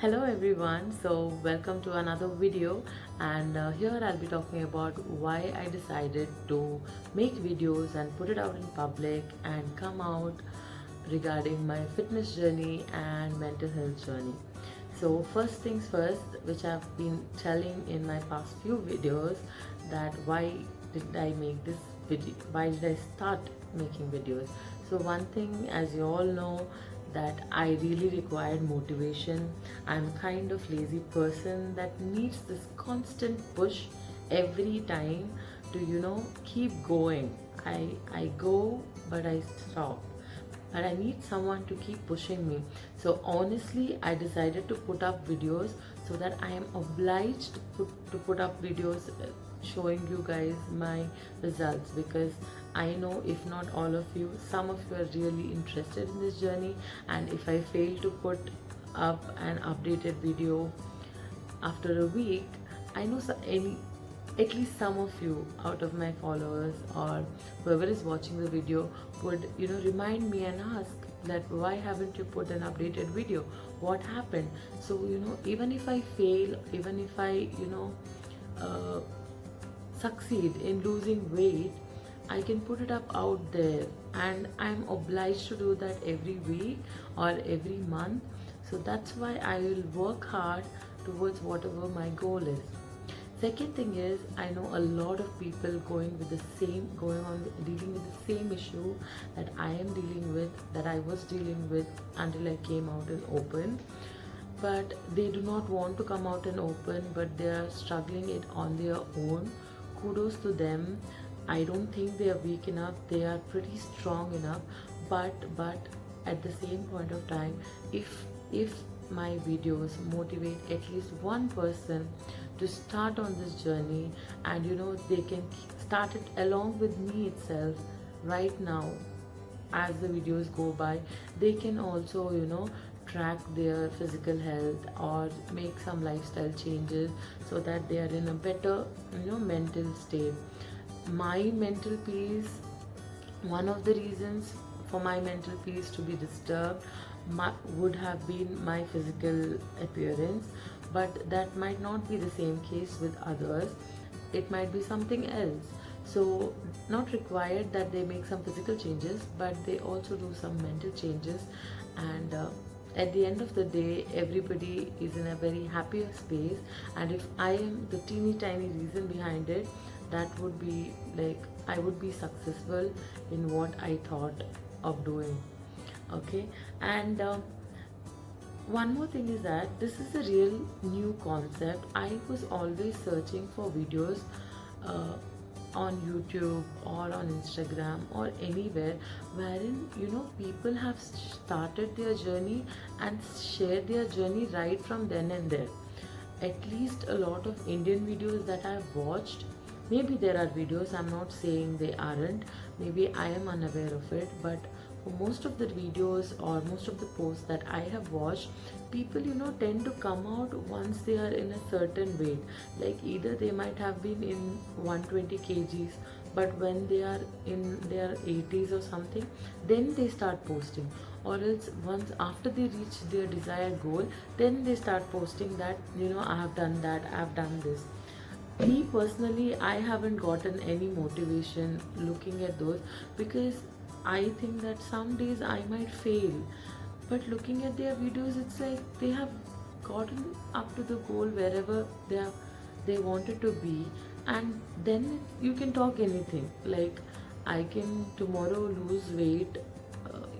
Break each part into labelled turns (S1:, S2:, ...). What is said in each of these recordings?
S1: Hello everyone, so welcome to another video, and here I'll be talking about why I decided to make videos and put it out in public and come out regarding my fitness journey and mental health journey. So first things first, which I've been telling in my past few videos, that why did I make this video, why did I start making videos. So one thing, as you all know, that I really required motivation. I'm kind of lazy person that needs this constant push every time to keep going. I go but I stop, but I need someone to keep pushing me. So honestly, I decided to put up videos so that I am obliged to put up videos showing you guys my results, because I know if not all of you, some of you are really interested in this journey. And if I fail to put up an updated video after a week, I know at least some of you out of my followers or whoever is watching the video would remind me and ask that why haven't you put an updated video, what happened. So even if I fail, even if I uh, succeed in losing weight, I can put it up out there, and I'm obliged to do that every week or every month. So that's why I will work hard towards whatever my goal is. Second thing is, I know a lot of people going on dealing with the same issue that I am dealing with, that I was dealing with until I came out in open. But they do not want to come out in open, but they are struggling it on their own. Kudos to them. I don't think they are weak enough. They are pretty strong enough. But at the same point of time, if my videos motivate at least one person to start on this journey, and they can start it along with me itself right now, as the videos go by, they can also track their physical health or make some lifestyle changes so that they are in a better mental state. My mental peace, one of the reasons for my mental peace to be disturbed would have been my physical appearance, but that might not be the same case with others. It might be something else. So not required that they make some physical changes, but they also do some mental changes. And at the end of the day, everybody is in a very happier space. And if I am the teeny tiny reason behind it, that would be like I would be successful in what I thought of doing. Okay. And one more thing is that this is a real new concept. I was always searching for videos uh, on YouTube or on Instagram or anywhere wherein people have started their journey and shared their journey right from then and there. At least a lot of Indian videos that I've watched, maybe there are videos, I'm not saying they aren't, maybe I am unaware of it, but for most of the videos or most of the posts that I have watched, people tend to come out once they are in a certain weight. Like either they might have been in 120 kgs, but when they are in their 80s or something, then they start posting. Or else once after they reach their desired goal, then they start posting that I have done that, I have done this. Me personally, I haven't gotten any motivation looking at those, because I think that some days I might fail. But looking at their videos, it's like they have gotten up to the goal wherever they wanted to be, and then you can talk anything. Like I can tomorrow lose weight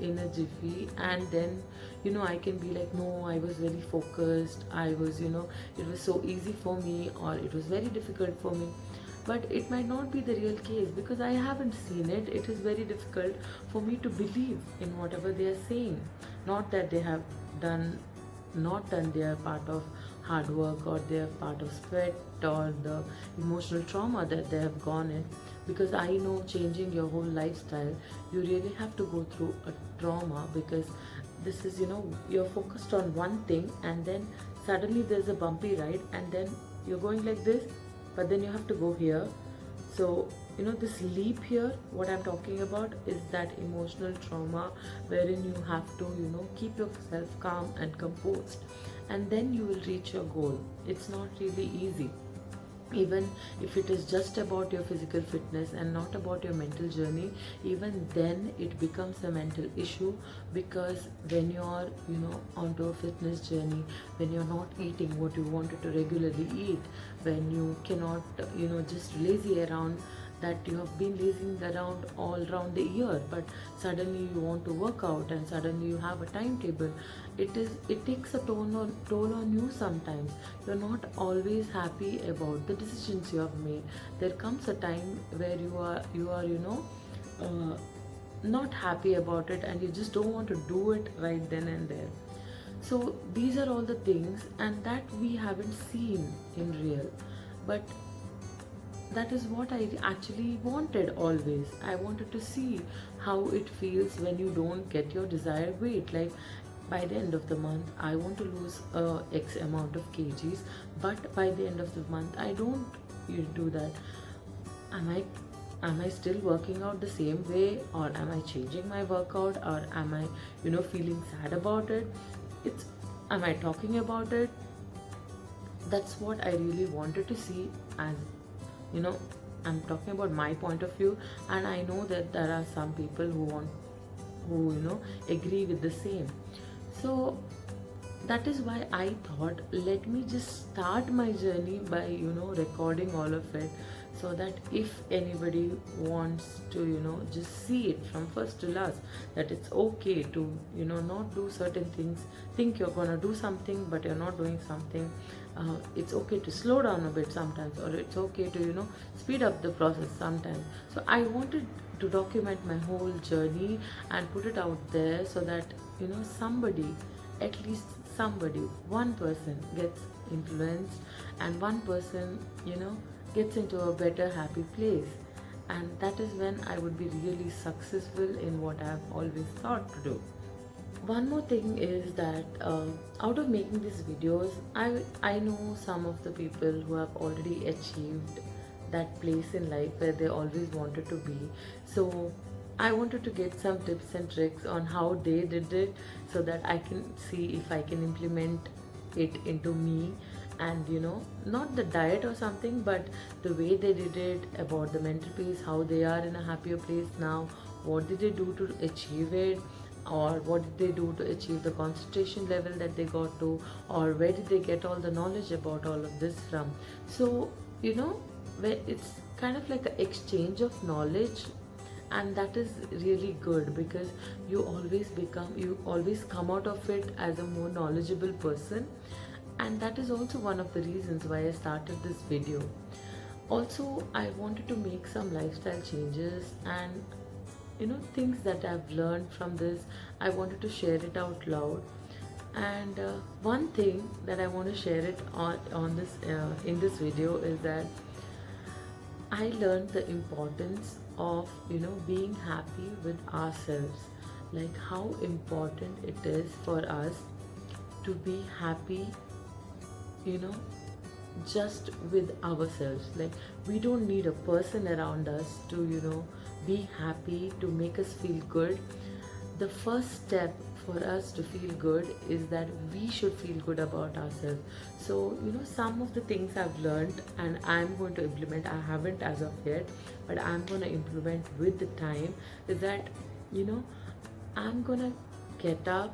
S1: in a jiffy, and then I can be like, no, I was very focused, I was it was so easy for me, or it was very difficult for me. But it might not be the real case, because I haven't seen it. It is very difficult for me to believe in whatever they are saying. Not that they have done not done their part of hard work, or their part of sweat, or the emotional trauma that they have gone in. Because I know changing your whole lifestyle, you really have to go through a trauma, because this is you're focused on one thing, and then suddenly there's a bumpy ride, and then you're going like this, but then you have to go here. So this leap here, what I'm talking about is that emotional trauma wherein you have to keep yourself calm and composed, and then you will reach your goal. It's not really easy, even if it is just about your physical fitness and not about your mental journey. Even then it becomes a mental issue, because when you're onto a fitness journey, when you're not eating what you wanted to regularly eat, when you cannot just lazy around, that you have been lazing around all around the year, but suddenly you want to work out and suddenly you have a timetable. It takes a toll on you. Sometimes you're not always happy about the decisions you have made. There comes a time where you are uh, not happy about it, and you just don't want to do it right then and there. So these are all the things, and that we haven't seen in real, but that is what I actually wanted always. I wanted to see how it feels when you don't get your desired weight. Like by the end of the month, I want to lose X amount of kgs, but by the end of the month, I don't do that. Am I still working out the same way, or am I changing my workout, or am I feeling sad about it? It's Am I talking about it? That's what I really wanted to see. And you know I'm talking about my point of view, and I know that there are some people who agree with the same. So that is why I thought, let me just start my journey by recording all of it, so that if anybody wants to just see it from first to last, that it's okay to not do certain things, think you're gonna do something but you're not doing something. It's okay to slow down a bit sometimes, or it's okay to speed up the process sometimes. So I wanted to document my whole journey and put it out there, so that somebody, at least somebody, one person gets influenced, and one person gets into a better happy place. And that is when I would be really successful in what I've always thought to do. One more thing is that out of making these videos, I know some of the people who have already achieved that place in life where they always wanted to be. So I wanted to get some tips and tricks on how they did it, so that I can see if I can implement it into me. And not the diet or something, but the way they did it, about the mental peace, how they are in a happier place now, what did they do to achieve it, or what did they do to achieve the concentration level that they got to, or where did they get all the knowledge about all of this from. So where it's kind of like an exchange of knowledge, and that is really good, because you always come out of it as a more knowledgeable person. And that is also one of the reasons why I started this video. Also, I wanted to make some lifestyle changes, and things that I've learned from this, I wanted to share it out loud. And one thing that I want to share it on this in this video is that I learned the importance of being happy with ourselves, like how important it is for us to be happy, you know just with ourselves. Like, we don't need a person around us to be happy, to make us feel good. The first step for us to feel good is that we should feel good about ourselves. So some of the things I've learned and I'm going to implement, I haven't as of yet, but I'm going to implement with the time, is that I'm going to get up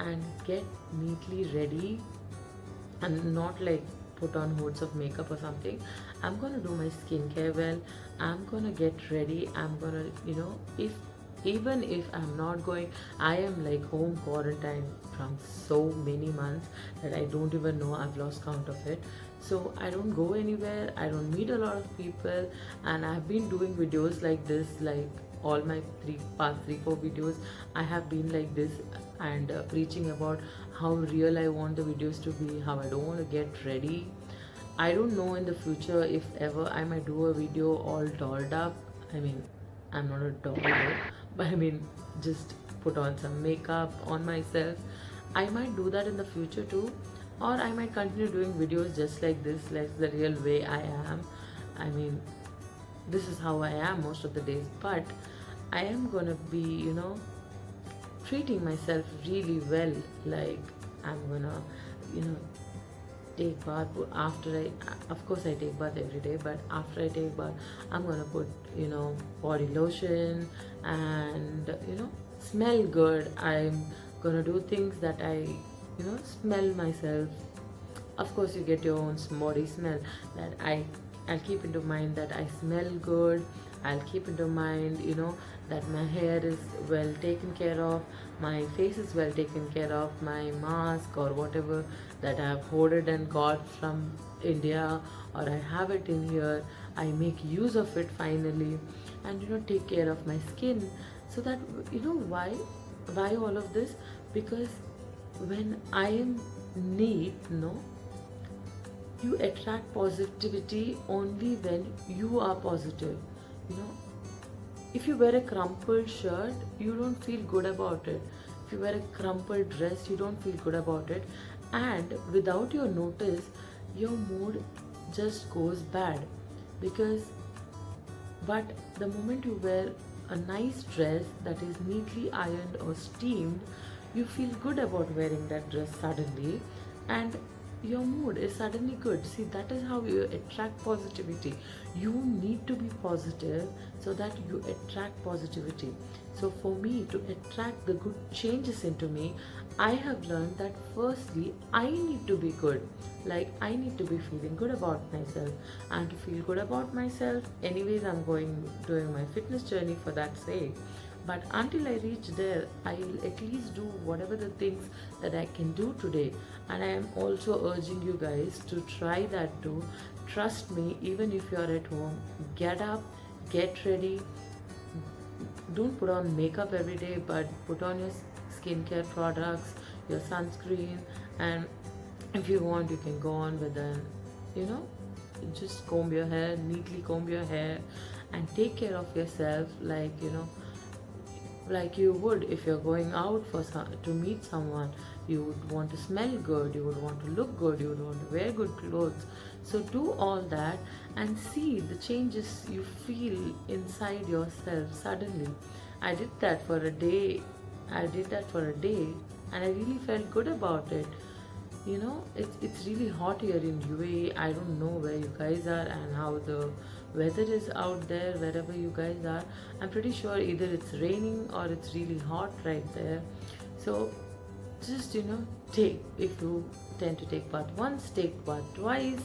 S1: and get neatly ready, and not like put on hoods of makeup or something. I'm gonna do my skincare well. I'm gonna get ready. I'm gonna if even if I'm not going, I am like home quarantine from so many months that I don't even know, I've lost count of it. So I don't go anywhere, I don't meet a lot of people, and I've been doing videos like this, like all my past 3-4 videos I have been like this, and preaching about how real I want the videos to be, how I don't want to get ready. I don't know in the future if ever I might do a video all dolled up. I mean, I'm not a doll though, but I mean, just put on some makeup on myself. I might do that in the future too, or I might continue doing videos just like this, like the real way I am. I mean, this is how I am most of the days, but I am gonna be, treating myself really well. Like, I'm gonna, you know, take bath after I, of course I take bath every day, but after I take bath, I'm gonna put, body lotion and, smell good. I'm gonna do things that I, smell myself. Of course you get your own body smell, that I'll keep into mind that I smell good. I'll keep into mind, that my hair is well taken care of, my face is well taken care of, my mask or whatever that I've hoarded and got from India, or I have it in here, I make use of it finally, and take care of my skin. So that, why all of this? Because when I am neat, you attract positivity only when you are positive. You know, if you wear a crumpled shirt, you don't feel good about it. If you wear a crumpled dress, you don't feel good about it. And without your notice, your mood just goes bad. Because, but the moment you wear a nice dress that is neatly ironed or steamed, you feel good about wearing that dress suddenly, and your mood is suddenly good. See, that is how you attract positivity. You need to be positive so that you attract positivity. So for me to attract the good changes into me, I have learned that firstly I need to be good. Like, I need to be feeling good about myself, and to feel good about myself, anyways, I'm doing my fitness journey for that sake. But until I reach there, I'll at least do whatever the things that I can do today. And I am also urging you guys to try that too. Trust me, even if you're at home, get up, get ready. Don't put on makeup every day, but put on your skincare products, your sunscreen, and if you want, you can go on with an, you know, just comb your hair, neatly comb your hair, and take care of yourself, like you would if you're going out to meet someone. You would want to smell good, you would want to look good, you would want to wear good clothes. So do all that and see the changes you feel inside yourself suddenly. I did that for a day. I did that for a day, and I really felt good about it. It's really hot here in UAE. I don't know where you guys are and how the weather is out there wherever you guys are. I'm pretty sure either it's raining or it's really hot right there. So just take, if you tend to take bath once, take bath twice,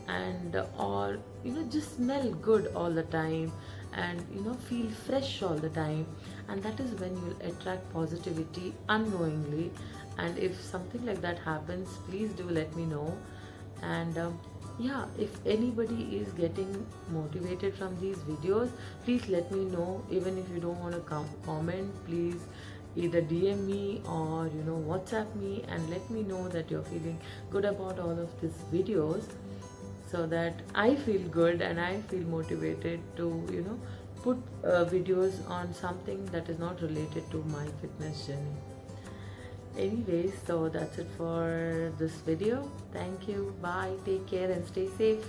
S1: and or just smell good all the time, and feel fresh all the time, and that is when you'll attract positivity unknowingly. And if something like that happens, please do let me know. And yeah, if anybody is getting motivated from these videos, please let me know. Even if you don't want to comment, please either DM me or WhatsApp me, and let me know that you're feeling good about all of these videos, so that I feel good and I feel motivated to put videos on something that is not related to my fitness journey. Anyways, so that's it for this video. Thank you, bye, take care and stay safe.